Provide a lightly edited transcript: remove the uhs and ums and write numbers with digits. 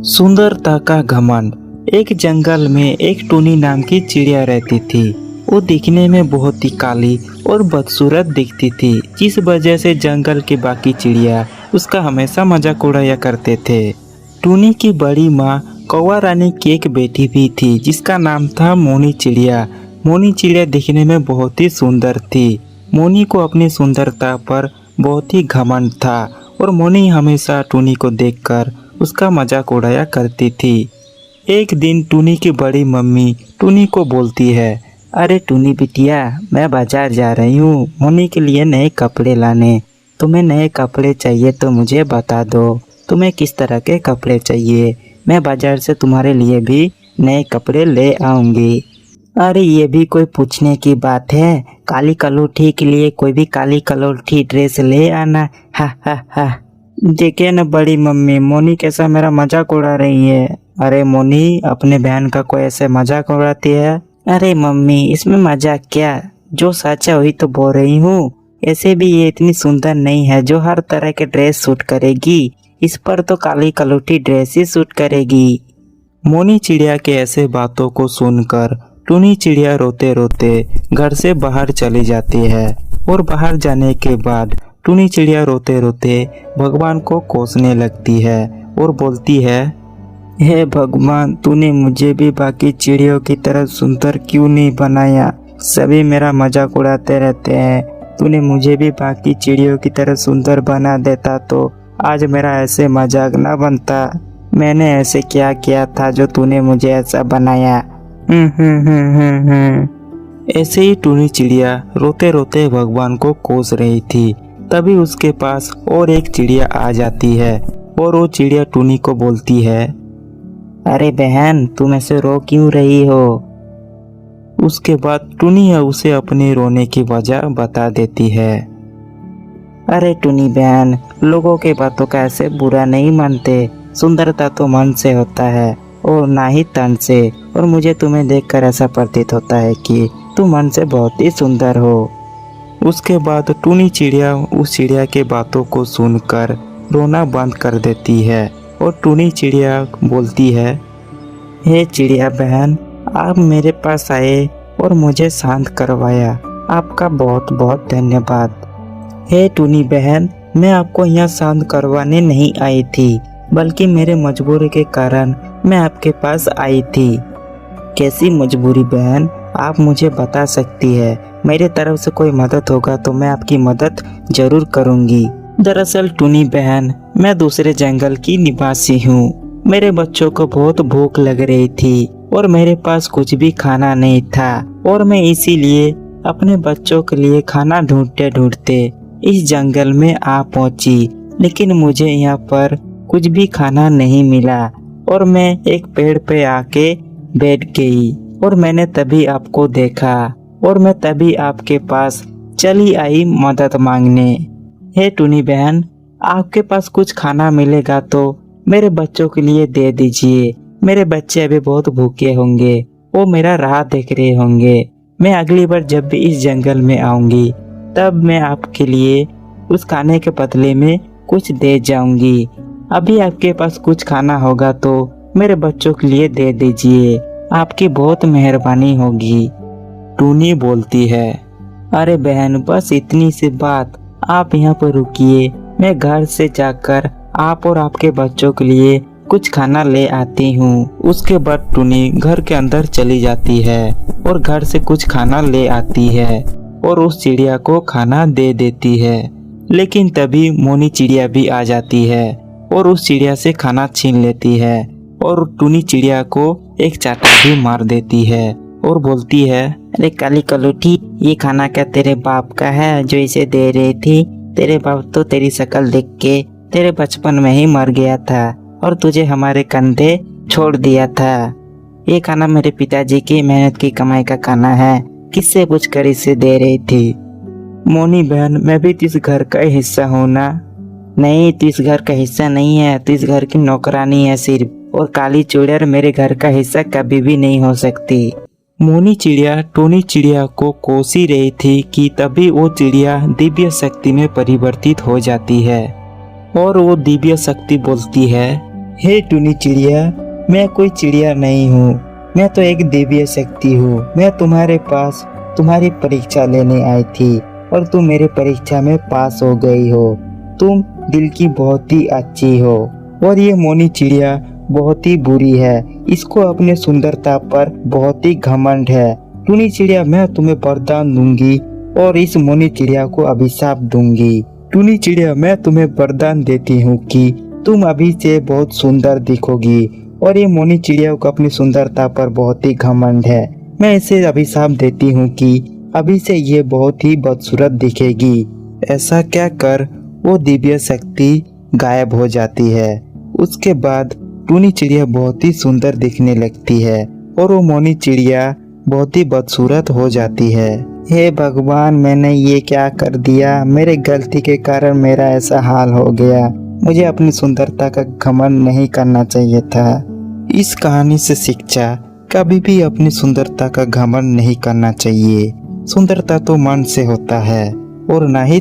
सुंदरता का घमंड। एक जंगल में एक टूनी नाम की चिड़िया रहती थी। वो दिखने में बहुत ही काली और बदसूरत दिखती थी, जिस वजह से जंगल के बाकी चिड़िया उसका हमेशा मजाक उड़ाया करते थे। टूनी की बड़ी माँ कौवा रानी की एक बेटी भी थी, जिसका नाम था मोनी चिड़िया। मोनी चिड़िया दिखने में बहुत ही सुंदर थी। मोनी को अपनी सुंदरता पर बहुत ही घमंड था और मोनी हमेशा टूनी को देखकर उसका मजाक उड़ाया करती थी। एक दिन टूनी की बड़ी मम्मी टूनी को बोलती है, अरे टूनी बिटिया, मैं बाजार जा रही हूँ मोनी के लिए नए कपड़े लाने। तुम्हें नए कपड़े चाहिए तो मुझे बता दो, तुम्हें किस तरह के कपड़े चाहिए। मैं बाजार से तुम्हारे लिए भी नए कपड़े ले आऊँगी। अरे ये भी कोई पूछने की बात है, काली कलौठी के लिए कोई भी काली कलौठी ड्रेस ले आना। हा हा हा। देखिए न बड़ी मम्मी, मोनी कैसा मेरा मजाक उड़ा रही है। अरे मोनी अपने बहन का कोई ऐसे मजाक उड़ाती है। अरे मम्मी, इसमें मजाक क्या, जो सच है वही तो बोल रही हूँ। ऐसे भी ये इतनी सुंदर नहीं है जो हर तरह के ड्रेस सूट करेगी। इस पर तो काली कलौठी ड्रेस ही सूट करेगी। मोनी चिड़िया के ऐसे बातों को सुनकर टूनी चिड़िया रोते रोते घर से बाहर चली जाती है और बाहर जाने के बाद टूनी चिड़िया रोते रोते भगवान को कोसने लगती है और बोलती है, हे भगवान, तूने मुझे भी बाकी चिड़ियों की तरह सुंदर क्यों नहीं बनाया। सभी मेरा मजाक उड़ाते रहते हैं। तूने मुझे भी बाकी चिड़ियों की तरह सुंदर बना देता तो आज मेरा ऐसे मजाक ना बनता। मैंने ऐसे क्या किया था जो तूने मुझे ऐसा बनाया। ऐसे ही टूनी चिड़िया रोते रोते भगवान को कोस रही थी। तभी उसके पास और एक चिड़िया आ जाती है और वो चिड़िया टूनी को बोलती है, अरे बहन, तुम ऐसे रो क्यों रही हो। उसके बाद टूनी उसे अपने रोने की वजह बता देती है। अरे टूनी बहन, लोगों के बातों का ऐसे बुरा नहीं मानते। सुंदरता तो मन से होता है और ना ही तन से, और मुझे तुम्हें देखकर ऐसा प्रतीत होता है कि तुम मन से बहुत ही सुंदर हो। उसके बाद टूनी चिड़िया उस चिड़िया के बातों को सुनकर रोना बंद कर देती है और टूनी चिड़िया बोलती है, हे चिड़िया बहन, आप मेरे पास आए और मुझे शांत करवाया, आपका बहुत बहुत धन्यवाद। हे टूनी बहन, मैं आपको यहाँ शांत करवाने नहीं आई थी, बल्कि मेरे मजबूरी के कारण मैं आपके पास आई थी। कैसी मजबूरी बहन, आप मुझे बता सकती है। मेरे तरफ से कोई मदद होगा तो मैं आपकी मदद जरूर करूंगी। दरअसल टूनी बहन, मैं दूसरे जंगल की निवासी हूँ। मेरे बच्चों को बहुत भूख लग रही थी और मेरे पास कुछ भी खाना नहीं था, और मैं इसीलिए अपने बच्चों के लिए खाना ढूंढते ढूंढते इस जंगल में आ पहुंची। लेकिन मुझे यहाँ पर कुछ भी खाना नहीं मिला और मैं एक पेड़ पे आके बैठ गई और मैंने तभी आपको देखा और मैं तभी आपके पास चली आई मदद मांगने। हे टूनी बहन, आपके पास कुछ खाना मिलेगा तो मेरे बच्चों के लिए दे दीजिए। मेरे बच्चे अभी बहुत भूखे होंगे, वो मेरा राह देख रहे होंगे। मैं अगली बार जब भी इस जंगल में आऊंगी तब मैं आपके लिए उस खाने के बदले में कुछ दे जाऊंगी। अभी आपके पास कुछ खाना होगा तो मेरे बच्चों के लिए दे दीजिए, आपकी बहुत मेहरबानी होगी। टूनी बोलती है, अरे बहन, बस इतनी सी बात, आप यहाँ पर रुकिए, मैं घर से जाकर आप और आपके बच्चों के लिए कुछ खाना ले आती हूँ। उसके बाद टूनी घर के अंदर चली जाती है और घर से कुछ खाना ले आती है और उस चिड़िया को खाना दे देती है। लेकिन तभी मोनी चिड़िया भी आ जाती है और उस चिड़िया से खाना छीन लेती है और टूनी चिड़िया को एक चाटा भी मार देती है और बोलती है, अरे काली कलौठी, ये खाना क्या तेरे बाप का है जो इसे दे रही थी। तेरे बाप तो तेरी शक्ल देख के तेरे बचपन में ही मर गया था और तुझे हमारे कंधे छोड़ दिया था। ये खाना मेरे पिताजी की मेहनत की कमाई का खाना है, किससे पूछकर इसे दे रही थी। मोनी बहन, मैं भी इस घर का हिस्सा हूँ ना। नहीं, तू इस घर का हिस्सा नहीं है, तू इस घर की नौकरानी है सिर्फ, और काली चुड़ैल मेरे घर का हिस्सा कभी भी नहीं हो सकती। मोनी चिड़िया टूनी चिड़िया को कोसी रही थी कि तभी वो चिड़िया दिव्य शक्ति में परिवर्तित हो जाती है और वो दिव्य शक्ति बोलती है, हे टूनी चिड़िया, मैं कोई चिड़िया नहीं हूँ, मैं तो एक दिव्य शक्ति हूँ। मैं तुम्हारे पास तुम्हारी परीक्षा लेने आई थी और तुम मेरे परीक्षा में पास हो गई हो। तुम दिल की बहुत ही अच्छी हो और ये मोनी चिड़िया बहुत ही बुरी है। इसको अपने सुंदरता पर बहुत ही घमंड है। टूनी चिड़िया, मैं तुम्हें वरदान दूंगी और इस मोनी चिड़िया को अभिशाप दूंगी। टूनी चिड़िया, मैं तुम्हें वरदान देती हूँ कि तुम अभी से बहुत सुंदर दिखोगी। और ये मोनी चिड़िया को अपनी सुंदरता पर बहुत ही घमंड है। मैं इसे अभिशाप देती हूँ कि अभी से ये बहुत ही बदसूरत दिखेगी। ऐसा क्या कर वो दिव्य शक्ति गायब हो जाती है। उसके बाद टूनी चिड़िया बहुत ही सुंदर दिखने लगती है और वो मोनी चिड़िया बहुत ही बदसूरत हो जाती है। हे भगवान, मैंने ये क्या कर दिया। मेरे गलती के कारण मेरा ऐसा हाल हो गया। मुझे अपनी सुंदरता का घमंड नहीं करना चाहिए था। इस कहानी से शिक्षा, कभी भी अपनी सुंदरता का घमंड नहीं करना चाहिए। सुंदरता तो मन से होता है और ना ही